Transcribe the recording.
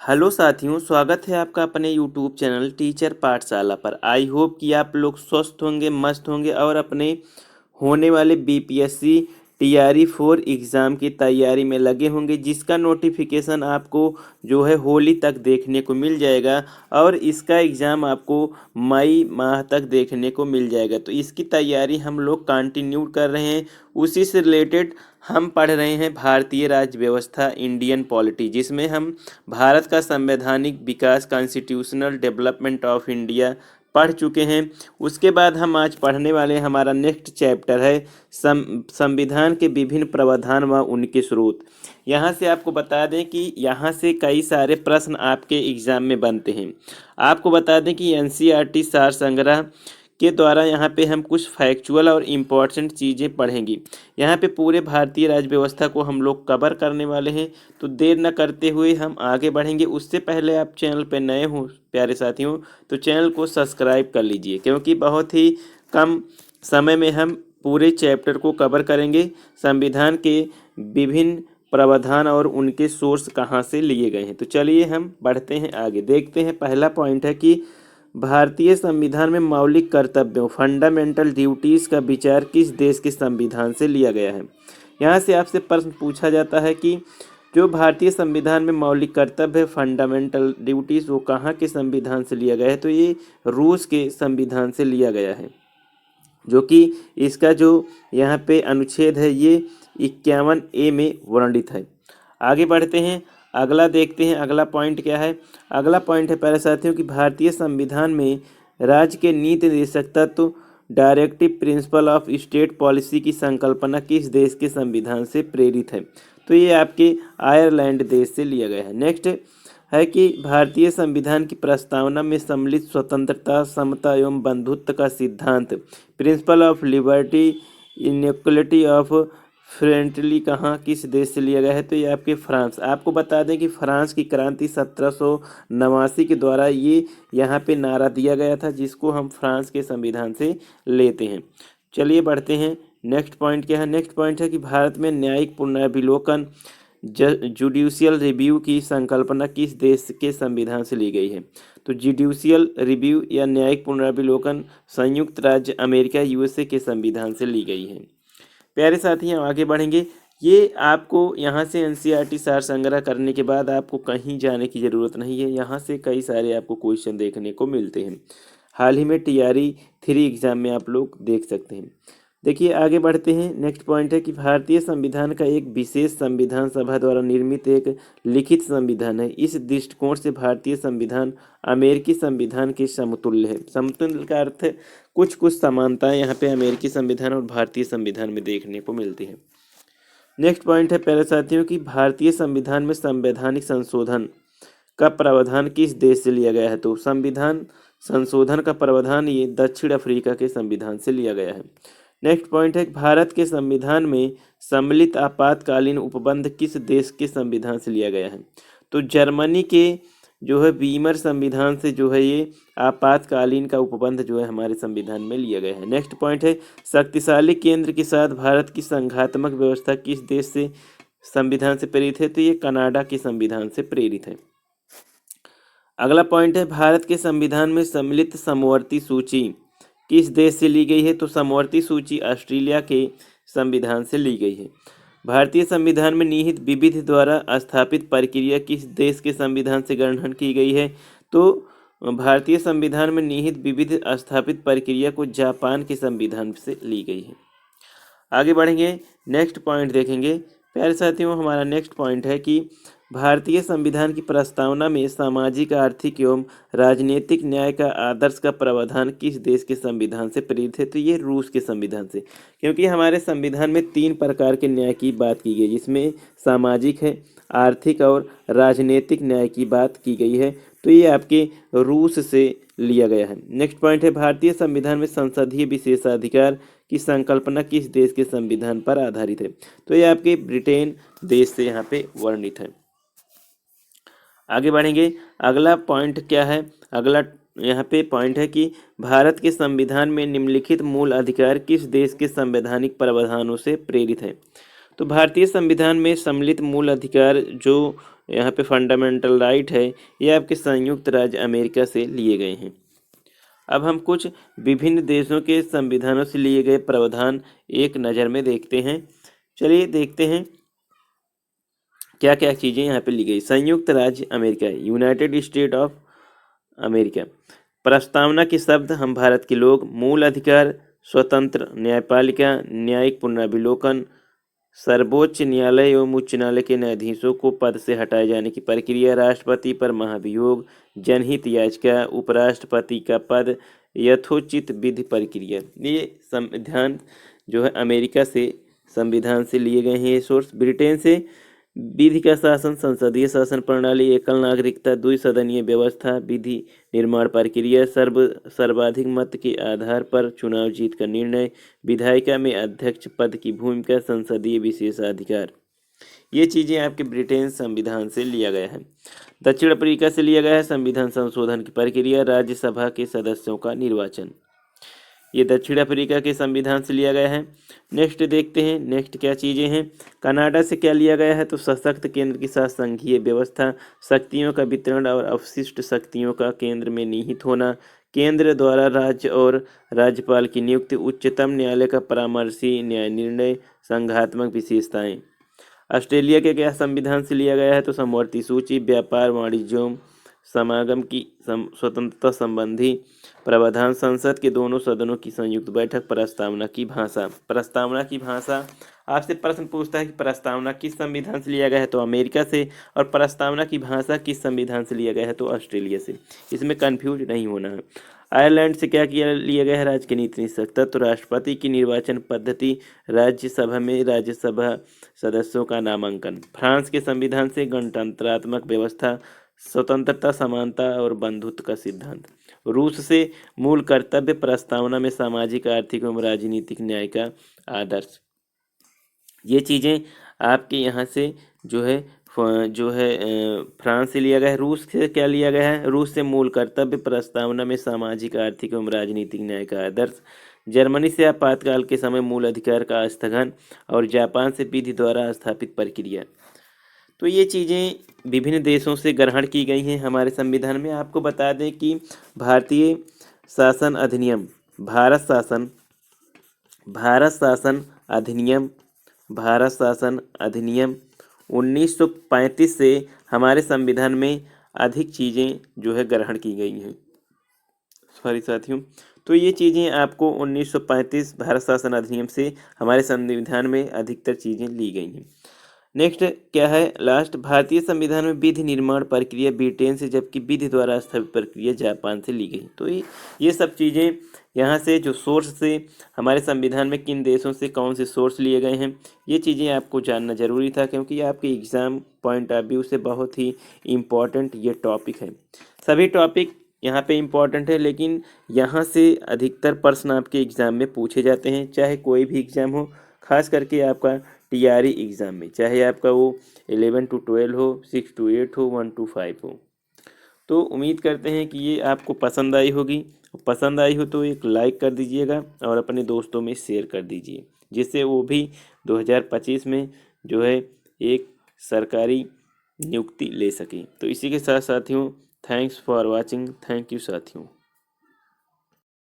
Hello साथियों, स्वागत है आपका अपने यूट्यूब चैनल टीचर पाठशाला पर। आई होप कि आप लोग स्वस्थ होंगे, मस्त होंगे और अपने होने वाले बीपीएससी टीआरई 4 एग्ज़ाम की तैयारी में लगे होंगे, जिसका नोटिफिकेशन आपको जो है होली तक देखने को मिल जाएगा और इसका एग्ज़ाम आपको मई माह तक देखने को मिल जाएगा। तो इसकी तैयारी हम लोग कंटिन्यू कर रहे हैं। उसी से रिलेटेड हम पढ़ रहे हैं भारतीय राज्य व्यवस्था, इंडियन पॉलिटी, जिसमें हम भारत का संवैधानिक विकास, कॉन्स्टिट्यूशनल डेवलपमेंट ऑफ इंडिया पढ़ चुके हैं। उसके बाद हम आज पढ़ने वाले हैं, हमारा नेक्स्ट चैप्टर है संविधान के विभिन्न प्रावधान व उनके स्रोत। यहाँ से आपको बता दें कि यहाँ से कई सारे प्रश्न आपके एग्जाम में बनते हैं। आपको बता दें कि एनसीईआरटी सार संग्रह के द्वारा यहाँ पे हम कुछ फैक्चुअल और इम्पॉर्टेंट चीज़ें पढ़ेंगी। यहाँ पे पूरे भारतीय राज्य व्यवस्था को हम लोग कवर करने वाले हैं। तो देर न करते हुए हम आगे बढ़ेंगे। उससे पहले आप चैनल पे नए हो प्यारे साथियों, तो चैनल को सब्सक्राइब कर लीजिए, क्योंकि बहुत ही कम समय में हम पूरे चैप्टर को कवर करेंगे। संविधान के विभिन्न प्रावधान और उनके सोर्स कहाँ से लिए गए हैं। तो चलिए हम बढ़ते हैं आगे। देखते हैं, पहला पॉइंट है कि भारतीय संविधान में मौलिक कर्तव्यों, फंडामेंटल ड्यूटीज़ का विचार किस देश के संविधान से लिया गया है। यहाँ से आपसे प्रश्न पूछा जाता है कि जो भारतीय संविधान में मौलिक कर्तव्य है, फंडामेंटल ड्यूटीज़, वो कहाँ के संविधान से लिया गया है। तो ये रूस के संविधान से लिया गया है, जो कि इसका जो यहाँ पे अनुच्छेद है ये 51A में वर्णित है। आगे बढ़ते हैं, अगला देखते हैं, अगला पॉइंट क्या है। अगला पॉइंट है प्यारे साथियों कि भारतीय संविधान में राज्य के नीति निर्देशक तत्व, directive principle of state policy की संकल्पना किस देश के संविधान से प्रेरित है। तो ये आपके आयरलैंड देश से लिया गया है। नेक्स्ट है कि भारतीय संविधान की प्रस्तावना में सम्मिलित स्वतंत्रता, समता एवं बंधुत्व का सिद्धांत, principle of liberty, inequality of friendly कहाँ किस देश से लिया गया है। तो ये आपके फ्रांस। आपको बता दें कि फ्रांस की क्रांति 1789 के द्वारा ये यहाँ पे नारा दिया गया था, जिसको हम फ्रांस के संविधान से लेते हैं। चलिए बढ़ते हैं, नेक्स्ट पॉइंट क्या है। नेक्स्ट पॉइंट है कि भारत में न्यायिक पुनर्विलोकन, जुडिशियल रिव्यू की संकल्पना किस देश के संविधान से ली गई है। तो जुडिशियल रिव्यू या न्यायिक पुनर्विलोकन संयुक्त राज्य अमेरिका यूएसए के संविधान से ली गई है। प्यारे साथी, हम आगे बढ़ेंगे। ये आपको यहाँ से एनसीईआरटी सार संग्रह करने के बाद आपको कहीं जाने की ज़रूरत नहीं है। यहाँ से कई सारे आपको क्वेश्चन देखने को मिलते हैं। हाल ही में टीआरई 3 एग्ज़ाम में आप लोग देख सकते हैं। देखिए आगे बढ़ते हैं। नेक्स्ट पॉइंट है कि भारतीय संविधान का एक विशेष संविधान सभा द्वारा निर्मित एक लिखित संविधान है। इस दृष्टिकोण से भारतीय संविधान अमेरिकी संविधान के समतुल्य है। समतुल्य का अर्थ कुछ कुछ समानताएं यहाँ पे अमेरिकी संविधान और भारतीय संविधान में देखने को मिलती है। नेक्स्ट पॉइंट है प्यारे साथियों कि भारतीय संविधान में संवैधानिक संशोधन का प्रावधान किस देश से लिया गया है। तो संविधान संशोधन का प्रावधान ये दक्षिण अफ्रीका के संविधान से लिया गया है। नेक्स्ट पॉइंट है भारत के संविधान में सम्मिलित आपातकालीन उपबंध किस देश के संविधान से लिया गया है। तो जर्मनी के जो है वीमर संविधान से जो है ये आपातकालीन का उपबंध जो है हमारे संविधान में लिया गया है। नेक्स्ट पॉइंट है शक्तिशाली केंद्र के साथ भारत की संघात्मक व्यवस्था किस देश से संविधान से प्रेरित है। तो ये कनाडा के संविधान से प्रेरित है। अगला पॉइंट है भारत के संविधान में सम्मिलित समवर्ती सूची किस देश से ली गई है। तो समवर्ती सूची ऑस्ट्रेलिया के संविधान से ली गई है। भारतीय संविधान में निहित विविध द्वारा स्थापित प्रक्रिया किस देश के संविधान से ग्रहण की गई है। तो भारतीय संविधान में निहित विविध स्थापित प्रक्रिया को जापान के संविधान से ली गई है। आगे बढ़ेंगे, नेक्स्ट पॉइंट देखेंगे। प्यारे साथियों, हमारा नेक्स्ट पॉइंट है कि भारतीय संविधान की प्रस्तावना में सामाजिक, आर्थिक एवं राजनीतिक न्याय का आदर्श का प्रावधान किस देश के संविधान से प्रेरित है। तो ये रूस के संविधान से, क्योंकि हमारे संविधान में 3 प्रकार के न्याय की बात की गई, जिसमें सामाजिक है, आर्थिक और राजनीतिक न्याय की बात की गई है। तो ये आपके रूस से लिया गया है। नेक्स्ट पॉइंट है भारतीय संविधान में संसदीय विशेषाधिकार की संकल्पना किस देश के संविधान पर आधारित है। तो ये आपके ब्रिटेन देश से यहाँ पे वर्णित है। आगे बढ़ेंगे, अगला पॉइंट क्या है। अगला यहाँ पे पॉइंट है कि भारत के संविधान में निम्नलिखित मूल अधिकार किस देश के संवैधानिक प्रावधानों से प्रेरित है। तो भारतीय संविधान में सम्मिलित मूल अधिकार जो यहाँ पे फंडामेंटल राइट है, ये आपके संयुक्त राज्य अमेरिका से लिए गए हैं। अब हम कुछ विभिन्न देशों के संविधानों से लिए गए प्रावधान एक नज़र में देखते हैं। चलिए देखते हैं क्या क्या चीज़ें यहाँ पे ली गई। संयुक्त राज्य America, United state of America. प्रस्तावना के शब्द हम भारत के लोग, मूल अधिकार, स्वतंत्र न्यायपालिका, न्यायिक पुनरावलोकन, सर्वोच्च न्यायालय एवं उच्च न्यायालय के न्यायाधीशों को पद से हटाए जाने की प्रक्रिया, राष्ट्रपति पर महाभियोग, जनहित याचिका, उपराष्ट्रपति का पद, यथोचित विधि प्रक्रिया। ये संविधान जो है अमेरिका से संविधान से लिए गए हैं ये सोर्स। ब्रिटेन से विधि का शासन, संसदीय शासन प्रणाली, एकल नागरिकता, द्विसदनीय व्यवस्था, विधि निर्माण प्रक्रिया, सर्वाधिक मत के आधार पर चुनाव जीत का निर्णय, विधायिका में अध्यक्ष पद की भूमिका, संसदीय विशेषाधिकार। ये चीज़ें आपके ब्रिटेन संविधान से लिया गया है। दक्षिण अफ्रीका से लिया गया है संविधान संशोधन की प्रक्रिया, राज्यसभा के सदस्यों का निर्वाचन। ये दक्षिण अफ्रीका के संविधान से लिया गया है। नेक्स्ट देखते हैं, नेक्स्ट क्या चीज़ें हैं। कनाडा से क्या लिया गया है, तो सशक्त केंद्र के साथ संघीय व्यवस्था, शक्तियों का वितरण और अवशिष्ट शक्तियों का केंद्र में निहित होना, केंद्र द्वारा राज्य और राज्यपाल की नियुक्ति, उच्चतम न्यायालय का परामर्शी न्याय निर्णय, संघात्मक विशेषताएं। ऑस्ट्रेलिया के क्या संविधान से लिया गया है, तो समवर्ती सूची, व्यापार वाणिज्य समागम की स्वतंत्रता संबंधी प्रावधान, संसद के दोनों सदनों की संयुक्त बैठक, प्रस्तावना की भाषा। प्रस्तावना की भाषा आपसे प्रश्न पूछता है कि प्रस्तावना किस संविधान से लिया गया है, तो अमेरिका से, और प्रस्तावना की भाषा किस संविधान से लिया गया है, तो ऑस्ट्रेलिया से। इसमें कंफ्यूज नहीं होना है। आयरलैंड से क्या किया लिया गया है, राज्य की नीति निष्पक्षता, तो राष्ट्रपति की निर्वाचन पद्धति, राज्यसभा में राज्यसभा सदस्यों का नामांकन। फ्रांस के संविधान से गणतंत्रात्मक व्यवस्था, स्वतंत्रता, समानता और बंधुत्व का सिद्धांत। रूस से मूल कर्तव्य, प्रस्तावना में सामाजिक, आर्थिक एवं राजनीतिक न्याय का आदर्श। ये चीज़ें आपके यहाँ से जो है फ्रांस से लिया गया है। रूस से क्या लिया गया है, रूस से मूल कर्तव्य, प्रस्तावना में सामाजिक, आर्थिक एवं राजनीतिक न्याय का आदर्श। जर्मनी से आपातकाल के समय मूल अधिकार का स्थगन, और जापान से विधि द्वारा स्थापित प्रक्रिया। तो ये चीज़ें विभिन्न देशों से ग्रहण की गई हैं हमारे संविधान में। आपको बता दें कि भारतीय शासन अधिनियम, भारत शासन अधिनियम 1935 से हमारे संविधान में अधिक चीज़ें जो है ग्रहण की गई हैं। सॉरी साथियों, तो ये चीज़ें आपको 1935 भारत शासन अधिनियम से हमारे संविधान में अधिकतर चीज़ें ली गई हैं। नेक्स्ट क्या है, लास्ट, भारतीय संविधान में विधि निर्माण प्रक्रिया ब्रिटेन से, जबकि विधि द्वारा स्थापित प्रक्रिया जापान से ली गई। तो ये सब चीज़ें यहाँ से जो सोर्स से हमारे संविधान में किन देशों से कौन से सोर्स लिए गए हैं, ये चीज़ें आपको जानना जरूरी था, क्योंकि ये आपके एग्ज़ाम पॉइंट ऑफ व्यू से बहुत ही इम्पॉर्टेंट ये टॉपिक है। सभी टॉपिक यहाँ पे इम्पॉर्टेंट है, लेकिन यहाँ से अधिकतर प्रश्न आपके एग्ज़ाम में पूछे जाते हैं, चाहे कोई भी एग्ज़ाम हो, खास करके आपका टीआरई एग्ज़ाम में, चाहे आपका वो 11 to 12 हो, 6 to 8 हो, 1 to 5 हो। तो उम्मीद करते हैं कि ये आपको पसंद आई होगी। पसंद आई हो तो एक लाइक कर दीजिएगा और अपने दोस्तों में शेयर कर दीजिए, जिससे वो भी 2025 में जो है एक सरकारी नियुक्ति ले सकें। तो इसी के साथ साथियों, thanks for watching. Thank you साथियों।